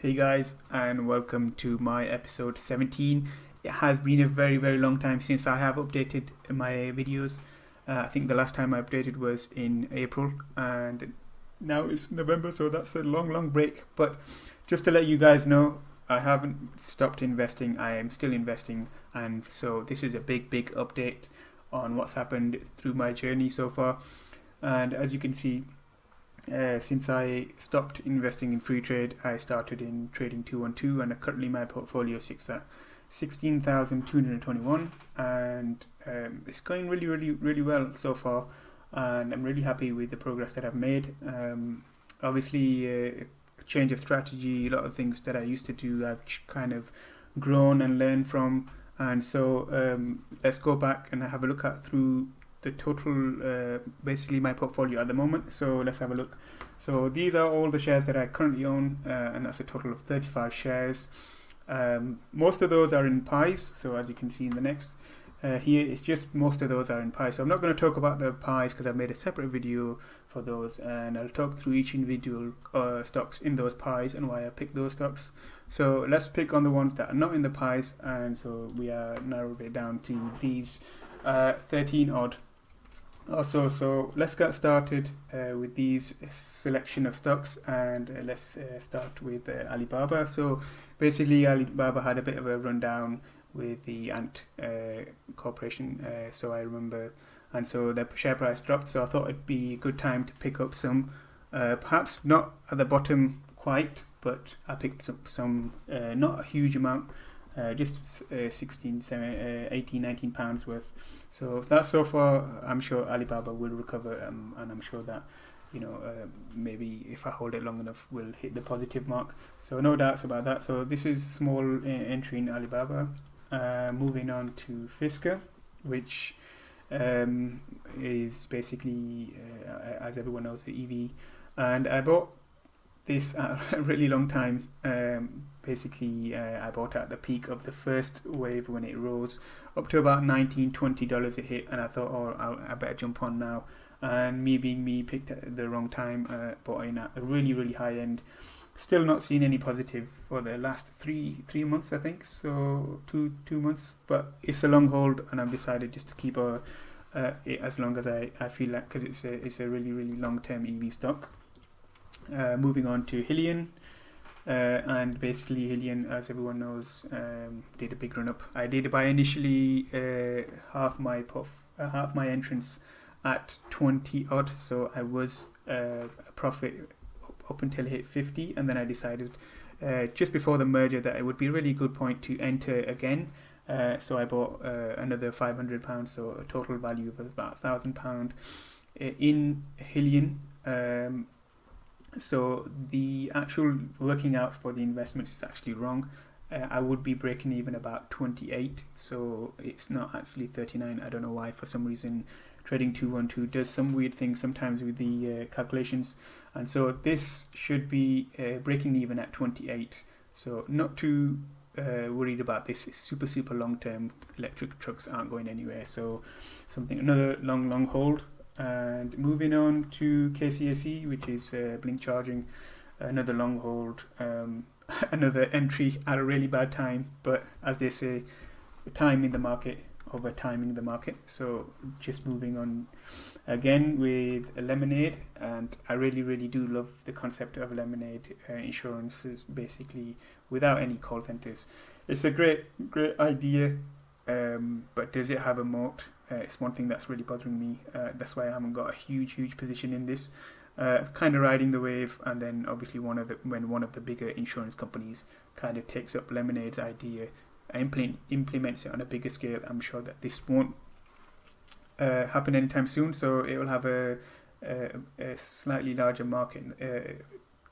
Hey guys, and welcome to my episode 17. It has been a very long time since I have updated my videos. I think the last time I updated was in April, and now it's November, so that's a long break. But just to let you guys know, I haven't stopped investing, I am still investing, and so this is a big update on what's happened through my journey so far. And as you can see, since I stopped investing in free trade, I started in trading 212, and currently my portfolio sits at 16,221, and it's going really well so far, and I'm really happy with the progress that I've made. Obviously, change of strategy, a lot of things that I used to do, I've kind of grown and learned from, and so let's go back and have a look at through the total, basically my portfolio at the moment. So let's have a look. So these are all the shares that I currently own, and that's a total of 35 shares. Most of those are in pies, so as you can see in the next here, it's just most of those are in pies. So I'm not going to talk about the pies because I've made a separate video for those, and I'll talk through each individual stocks in those pies and why I picked those stocks. So let's pick on the ones that are not in the pies, and so we are narrowed it down to these 13 odd. Also, so let's get started with these selection of stocks, and let's start with Alibaba. So basically, Alibaba had a bit of a rundown with the Ant Corporation. So I remember, and so the share price dropped. So I thought it'd be a good time to pick up some, perhaps not at the bottom quite, but I picked up some, not a huge amount. Just 16, 17, 18, 19 pounds worth. So that's so far. I'm sure Alibaba will recover, and I'm sure that maybe if I hold it long enough, we'll hit the positive mark. So no doubts about that. So this is a small entry in Alibaba. Moving on to Fisker, which is basically, as everyone knows, the EV, and I bought this at a really long time. Basically, I bought at the peak of the first wave when it rose up to about $19-20 it hit, and I thought, oh, I better jump on now. And me being me, picked at the wrong time, bought in at a really high end. Still not seen any positive for the last three months, I think. So two months, but it's a long hold, and I've decided just to keep it as long as I feel like, because it's a really long term EV stock. Moving on to Hillian. And basically Hillian, as everyone knows, did a big run up. I did buy initially half my entrance at 20 odd, so I was a profit up until it hit 50, and then I decided just before the merger that it would be a really good point to enter again. So I bought another £500, so a total value of about £1,000 in Hillian. So the actual working out for the investments is actually wrong. I would be breaking even about 28, so it's not actually 39. I don't know why. For some reason, trading 212 does some weird things sometimes with the calculations, and so this should be breaking even at 28. So not too worried about this. It's super long term. Electric trucks aren't going anywhere, so another long hold. And moving on to KCSE, which is blink charging, another long hold, another entry at a really bad time, but as they say, time in the market over timing the market. So just moving on again with Lemonade, and I really do love the concept of Lemonade insurances, basically without any call centers. It's a great idea, but does it have a moat? It's one thing that's really bothering me. That's why I haven't got a huge position in this. Kind of riding the wave, and then obviously when one of the bigger insurance companies kind of takes up Lemonade's idea and implements it on a bigger scale, I'm sure that this won't happen anytime soon. So it will have a slightly larger market,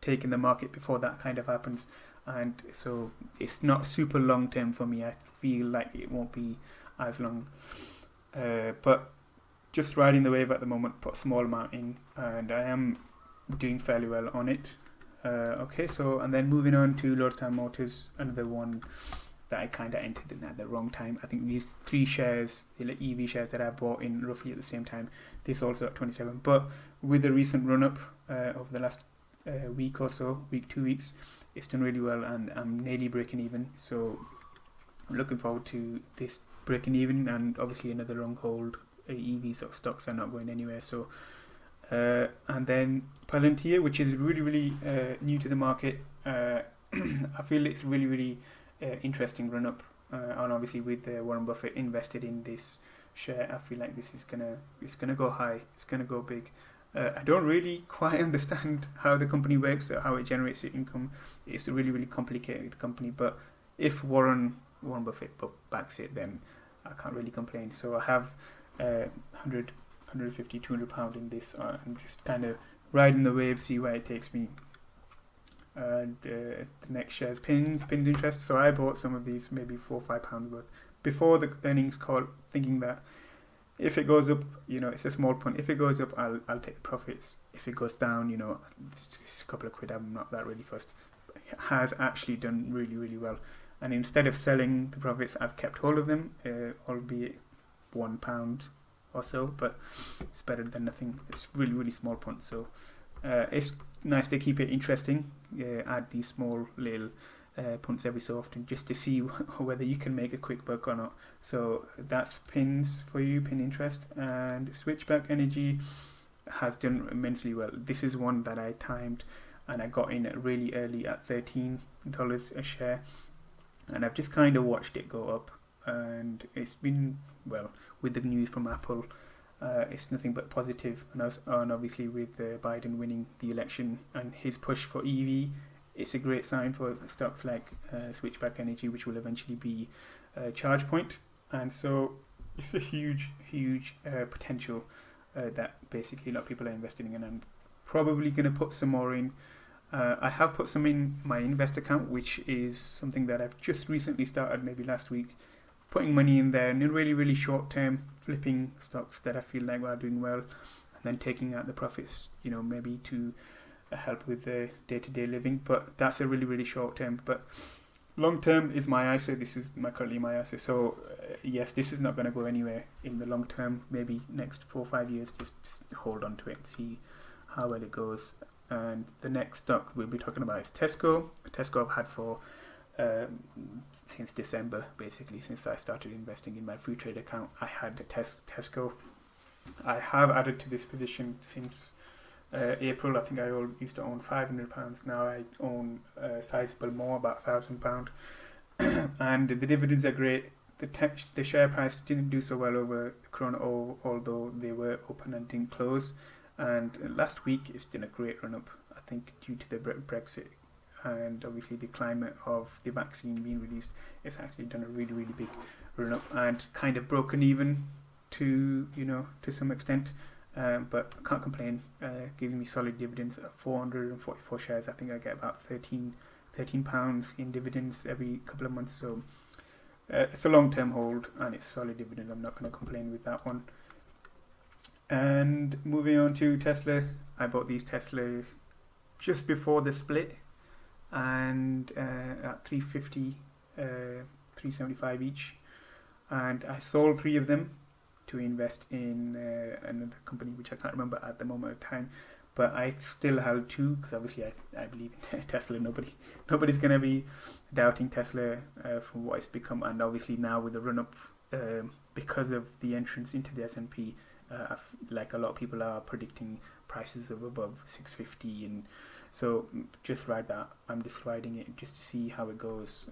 taking the market before that kind of happens. And so it's not super long term for me. I feel like it won't be as long. But just riding the wave at the moment, put a small amount in, and I am doing fairly well on it. Okay, so and then moving on to Lordstown Motors, another one that I kind of entered in at the wrong time. I think these three shares, the EV shares that I bought in roughly at the same time, this also at 27. But with the recent run up over the last week or so, 2 weeks. It's done really well, and I'm nearly breaking even. So I'm looking forward to this breaking even, and obviously another long hold. EV stocks are not going anywhere. So and then Palantir, which is really new to the market. I feel it's really interesting run up, and obviously with Warren Buffett invested in this share, I feel like it's gonna go high, it's gonna go big. I don't really quite understand how the company works or how it generates the income. It's a really complicated company, but if Warren Buffett backs it, then I can't really complain. So I have 100, 150, 200 pound in this. I'm just kind of riding the wave, see where it takes me. And the next share is pinned interest. So I bought some of these, maybe £4 or £5 worth, before the earnings call, thinking that if it goes up, it's a small punt. If it goes up, I'll take the profits. If it goes down, it's a couple of quid. I'm not that really fussed. It has actually done really well. And instead of selling the profits, I've kept hold of them, albeit £1 or so, but it's better than nothing. It's really small punt. So it's nice to keep it interesting. Add these small little punts every so often, just to see whether you can make a quick buck or not. So that's pins for you, pin interest. And Switchback Energy has done immensely well. This is one that I timed, and I got in really early at $13 a share, and I've just kind of watched it go up. And it's been, well, with the news from Apple, it's nothing but positive. And obviously with Biden winning the election and his push for EV, it's a great sign for stocks like Switchback Energy, which will eventually be ChargePoint. And so it's a huge potential that basically a lot of people are investing in, and I'm probably going to put some more in. I have put some in my invest account, which is something that I've just recently started, maybe last week, putting money in there, and in really short term, flipping stocks that I feel like are doing well, and then taking out the profits, maybe to help with the day-to-day living. But that's a really short term. But long term is my ISA. This is currently my ISA. So yes, this is not going to go anywhere in the long term. Maybe next 4 or 5 years, just hold on to it and see how well it goes. And the next stock we'll be talking about is Tesco. Tesco I've had for since December, basically, since I started investing in my free trade account. I had Tesco. I have added to this position since April. I think I used to own £500. Now I own sizable more, about £1,000. And the dividends are great. The share price didn't do so well over the Corona, although they were open and didn't close. And last week it's been a great run up, I think, due to the Brexit and obviously the climate of the vaccine being released. It's actually done a really big run up and kind of broken even to some extent. But I can't complain. Giving me solid dividends at 444 shares. I think I get about £13 in dividends every couple of months. So it's a long-term hold and it's solid dividends. I'm not going to complain with that one. And moving on to Tesla, I bought these Tesla just before the split, and at 350, 375 each, and I sold 3 of them to invest in another company which I can't remember at the moment of time, but I still held 2 because obviously I believe in Tesla. Nobody's going to be doubting Tesla from what it's become, and obviously now with the run up because of the entrance into the S&P, like a lot of people are predicting prices of above 650, and so just ride that. I'm just riding it just to see how it goes.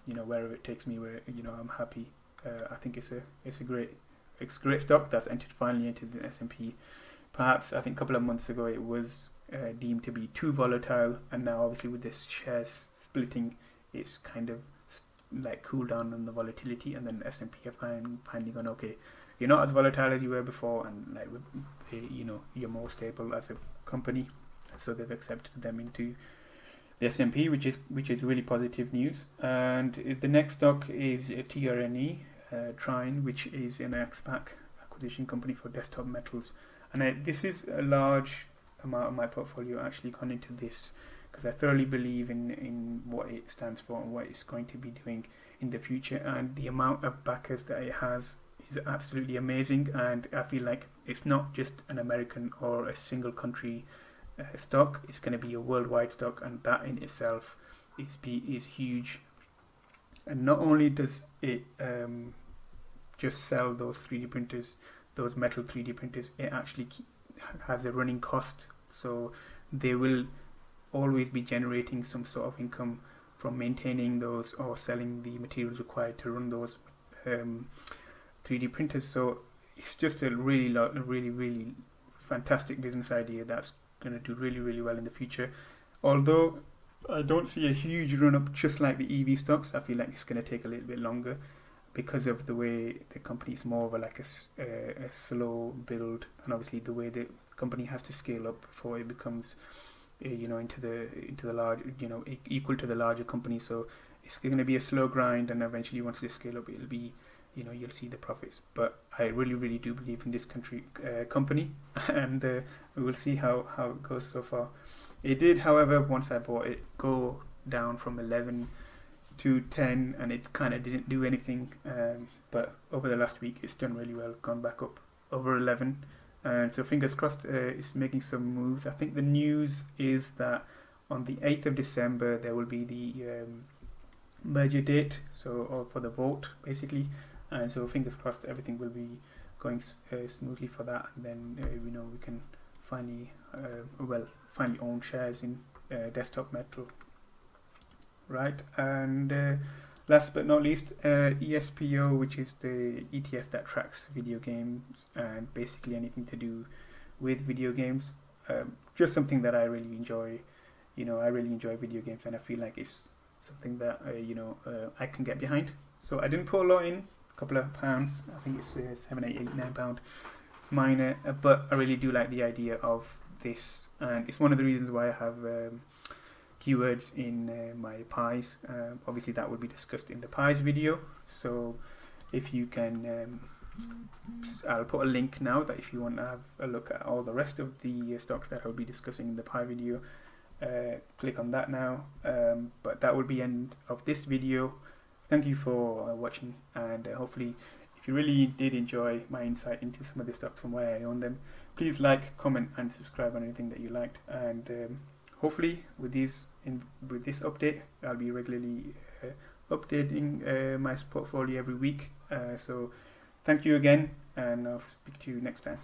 Wherever it takes me, where I'm happy. I think it's a great stock that's finally entered the S&P. Perhaps I think a couple of months ago it was deemed to be too volatile, and now obviously with this shares splitting, it's kind of like cooled down on the volatility, and then S&P have finally gone, okay, you're not as volatile as you were before, and like you're more stable as a company. So they've accepted them into the S&P, which is really positive news. And the next stock is TRNE, Trine, which is an XPAC acquisition company for desktop metals. And this is a large amount of my portfolio actually gone into this, because I thoroughly believe in what it stands for and what it's going to be doing in the future. And the amount of backers that it has is absolutely amazing. And I feel like it's not just an American or a single country stock. It's going to be a worldwide stock, and that in itself is huge. And not only does it just sell those 3D printers, those metal 3D printers, it actually has a running cost. So they will always be generating some sort of income from maintaining those or selling the materials required to run those 3D printers. So it's just a really fantastic business idea that's going to do really well in the future. Although I don't see a huge run up just like the EV stocks. I feel like it's going to take a little bit longer because of the way the company is more of a slow build, and obviously the way the company has to scale up before it becomes into the large, equal to the larger company. So it's going to be a slow grind, and eventually once they scale up, it'll be, you'll see the profits. But I really do believe in this company, and we will see how it goes so far. It did, however, once I bought it, go down from 11 to 10, and it kind of didn't do anything. But over the last week, it's done really well, gone back up over 11. And so fingers crossed, it's making some moves. I think the news is that on the 8th of December, there will be the merger date, or for the vote, basically. And so fingers crossed, everything will be going smoothly for that. And then, we can finally own shares in Desktop Metal. Right, and last but not least, ESPO, which is the ETF that tracks video games and basically anything to do with video games. Just something that I really enjoy. I really enjoy video games, and I feel like it's something that I can get behind. So I didn't put a lot in, a couple of pounds. I think it's £7, £8, £9 minor, but I really do like the idea of this, and it's one of the reasons why I have keywords in my pies. Obviously that will be discussed in the pies video, so if you can I'll put a link now that if you want to have a look at all the rest of the stocks that I'll be discussing in the pie video, click on that now. But that will be end of this video. Thank you for watching, and hopefully if you really did enjoy my insight into some of the stocks and why I own them, please like, comment and subscribe on anything that you liked, and hopefully with this update I'll be regularly updating my portfolio every week. So thank you again, and I'll speak to you next time.